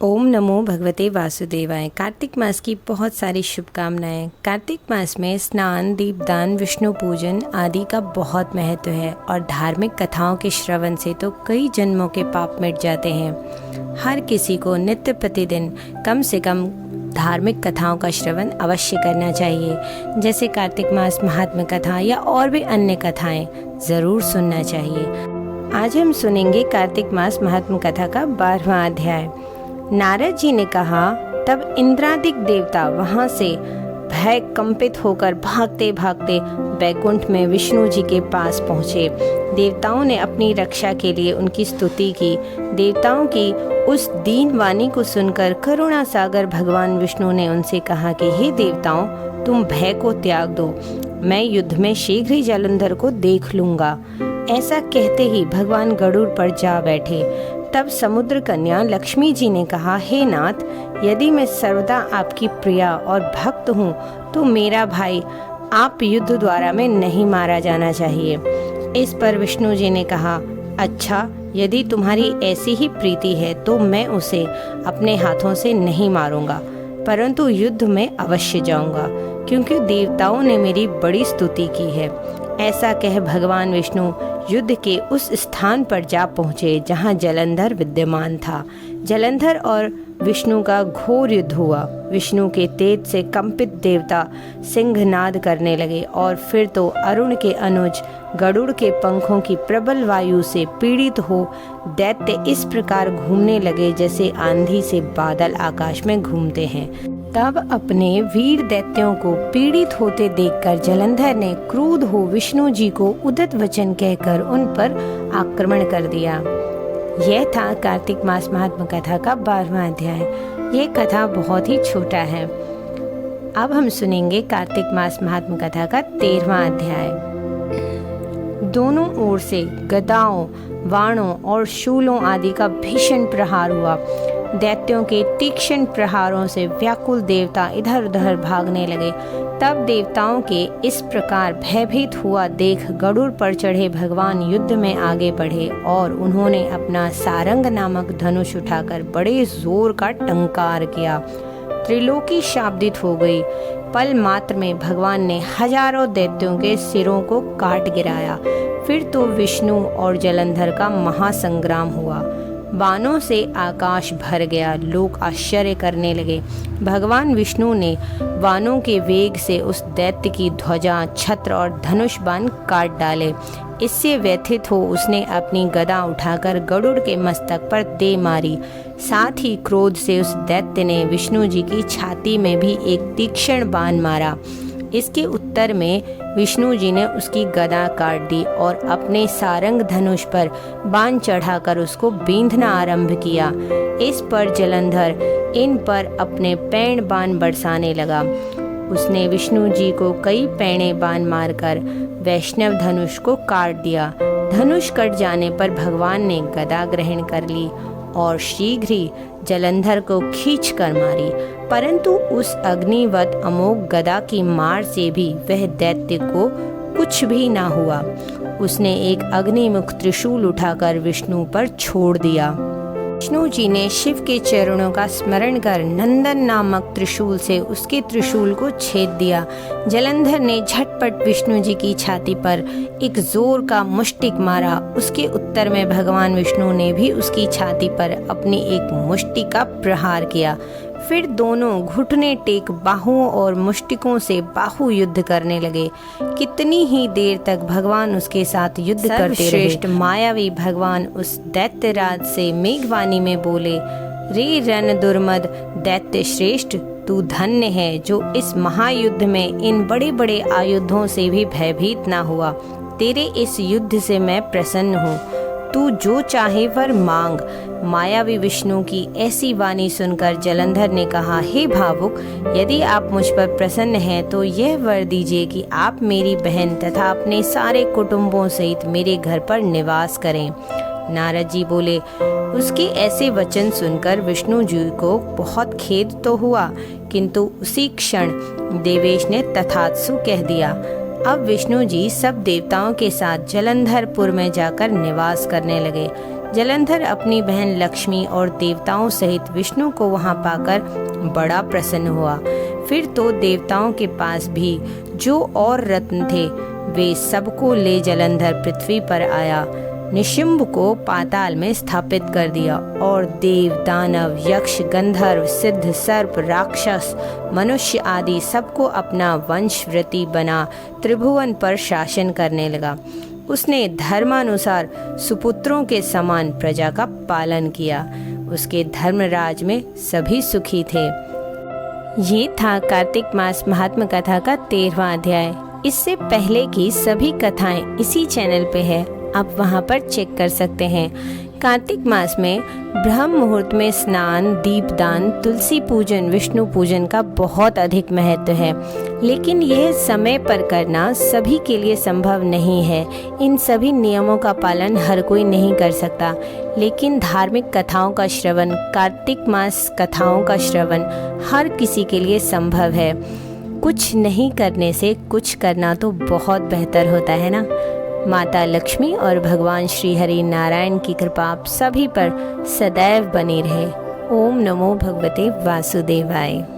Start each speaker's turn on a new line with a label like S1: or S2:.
S1: ओम नमो भगवते वासुदेवाय। कार्तिक मास की बहुत सारी शुभकामनाएं। कार्तिक मास में स्नान, दीपदान, विष्णु पूजन आदि का बहुत महत्व है और धार्मिक कथाओं के श्रवण से तो कई जन्मों के पाप मिट जाते हैं। हर किसी को नित्य प्रतिदिन कम से कम धार्मिक कथाओं का श्रवण अवश्य करना चाहिए। जैसे कार्तिक मास महात्म्य कथा या और भी अन्य कथाएं ज़रूर सुनना चाहिए। आज हम सुनेंगे कार्तिक मास महात्म्य कथा का 12वां अध्याय। नारद जी ने कहा, तब इंद्रादिक देवता वहां से भय कंपित होकर भागते भागते बैकुंठ में विष्णु जी के पास पहुँचे। देवताओं ने अपनी रक्षा के लिए उनकी स्तुति की। देवताओं की उस दीन वाणी को सुनकर करुणा सागर भगवान विष्णु ने उनसे कहा कि हे देवताओं, तुम भय को त्याग दो, मैं युद्ध में शीघ्र ही जालंधर को देख लूंगा। ऐसा कहते ही भगवान गरुड़ पर जा बैठे। तब समुद्र कन्या लक्ष्मी जी ने कहा, हे नाथ, यदि मैं सर्वदा आपकी प्रिया और भक्त हूँ तो मेरा भाई आप युद्ध द्वारा में नहीं मारा जाना चाहिए। इस पर विष्णु जी ने कहा, अच्छा, यदि तुम्हारी ऐसी ही प्रीति है तो मैं उसे अपने हाथों से नहीं मारूंगा, परंतु युद्ध में अवश्य जाऊंगा, क्योंकि देवताओं ने मेरी बड़ी स्तुति की है। ऐसा कह भगवान विष्णु युद्ध के उस स्थान पर जा पहुँचे जहाँ जलंधर विद्यमान था। जलंधर और विष्णु का घोर युद्ध हुआ। विष्णु के तेज से कंपित देवता सिंहनाद करने लगे और फिर तो अरुण के अनुज गरुड़ के पंखों की प्रबल वायु से पीड़ित हो दैत्य इस प्रकार घूमने लगे जैसे आंधी से बादल आकाश में घूमते हैं। तब अपने वीर दैत्यों को पीड़ित होते देखकर जलंधर ने क्रुद्ध हो विष्णु जी को उद्धत वचन कहकर उन पर आक्रमण कर दिया। यह था कार्तिक मास महात्म्य कथा का 12वां अध्याय। यह कथा बहुत ही छोटा है। अब हम सुनेंगे कार्तिक मास महात्म्य कथा का 13वां अध्याय। दोनों ओर से गदाओं, बाणों और शूलों आदि का भीषण प्रहार हुआ। दैत्यों के तीक्ष्ण प्रहारों से व्याकुल देवता इधर उधर भागने लगे। तब देवताओं के इस प्रकार भयभीत हुआ देख गरुड़ पर चढ़े भगवान युद्ध में आगे बढ़े और उन्होंने अपना सारंग नामक धनुष उठाकर बड़े जोर का टंकार किया। त्रिलोकी शाब्दित हो गई। पल मात्र में भगवान ने हजारों दैत्यों के सिरों को काट गिराया। फिर तो विष्णु और जलंधर का महासंग्राम हुआ। बाणों से आकाश भर गया। लोग आश्चर्य करने लगे। भगवान विष्णु ने बाणों के वेग से उस दैत्य की ध्वजा, छत्र और धनुष बाण काट डाले। इससे व्यथित हो उसने अपनी गदा उठाकर गरुड़ के मस्तक पर दे मारी। साथ ही क्रोध से उस दैत्य ने विष्णु जी की छाती में भी एक तीक्ष्ण बाण मारा। इसके उत्तर में विष्णु जी ने उसकी गदा काट दी और अपने सारंग धनुष पर बाण चढ़ाकर उसको बींधना आरंभ किया। इस पर जलंधर इन पर अपने पैण बाण बरसाने लगा। उसने विष्णु जी को कई पैणे बाण मारकर वैष्णव धनुष को काट दिया। धनुष कट जाने पर भगवान ने गदा ग्रहण कर ली और शीघ्र ही जलंधर को खींच कर मारी, परंतु उस अग्निवत अमोघ गदा की मार से भी वह दैत्य को कुछ भी ना हुआ। उसने एक अग्निमुख त्रिशूल उठाकर विष्णु पर छोड़ दिया। विष्णु जी ने शिव के चरणों का स्मरण कर नंदन नामक त्रिशूल से उसके त्रिशूल को छेद दिया। जलंधर ने झटपट विष्णु जी की छाती पर एक जोर का मुष्टिक मारा। उसके उत्तर में भगवान विष्णु ने भी उसकी छाती पर अपनी एक मुष्टि का प्रहार किया। फिर दोनों घुटने टेक बाहुओं और मुष्टिकों से बाहु युद्ध करने लगे। कितनी ही देर तक भगवान उसके साथ युद्ध करते रहे। मायावी भगवान उस दैत्यराज से मेघवाणी में बोले, रे रण दुर्मद दैत्य श्रेष्ठ, तू धन्य है जो इस महायुद्ध में इन बड़े बड़े आयुधों से भी भयभीत ना हुआ। तेरे इस युद्ध से मैं प्रसन्न हूँ। तू जो चाहे वर मांग। मायावी विष्णु की ऐसी वाणी सुनकर जलंधर ने कहा, हे भावुक, यदि आप मुझ पर प्रसन्न हैं तो यह वर दीजिए कि आप मेरी बहन तथा अपने सारे कुटुंबों सहित मेरे घर पर निवास करें। नारद जी बोले, उसके ऐसे वचन सुनकर विष्णु जी को बहुत खेद तो हुआ, किंतु उसी क्षण देवेश ने तथास्तु कह दिया। अब विष्णु जी सब देवताओं के साथ जलंधरपुर में जाकर निवास करने लगे। जलंधर अपनी बहन लक्ष्मी और देवताओं सहित विष्णु को वहां पाकर बड़ा प्रसन्न हुआ। फिर तो देवताओं के पास भी जो और रत्न थे वे सबको ले जलंधर पृथ्वी पर आया, निशुंभ को पाताल में स्थापित कर दिया और देव, दानव, यक्ष, गंधर्व, सिद्ध, सर्प, राक्षस, मनुष्य आदि सबको अपना वंशवृत्ति बना त्रिभुवन पर शासन करने लगा। उसने धर्मानुसार सुपुत्रों के समान प्रजा का पालन किया। उसके धर्मराज में सभी सुखी थे। ये था कार्तिक मास महात्म कथा का 13वां अध्याय। इससे पहले की सभी कथाएं इसी चैनल पे है, आप वहां पर चेक कर सकते हैं। कार्तिक मास में ब्रह्म मुहूर्त में स्नान, दीपदान, तुलसी पूजन, विष्णु पूजन का बहुत अधिक महत्व है, लेकिन यह समय पर करना सभी के लिए संभव नहीं है। इन सभी नियमों का पालन हर कोई नहीं कर सकता, लेकिन धार्मिक कथाओं का श्रवण, कार्तिक मास कथाओं का श्रवण हर किसी के लिए संभव है। कुछ नहीं करने से कुछ करना तो बहुत बेहतर होता है ना। माता लक्ष्मी और भगवान श्री हरि नारायण की कृपा आप सभी पर सदैव बनी रहे। ओम नमो भगवते वासुदेवाय।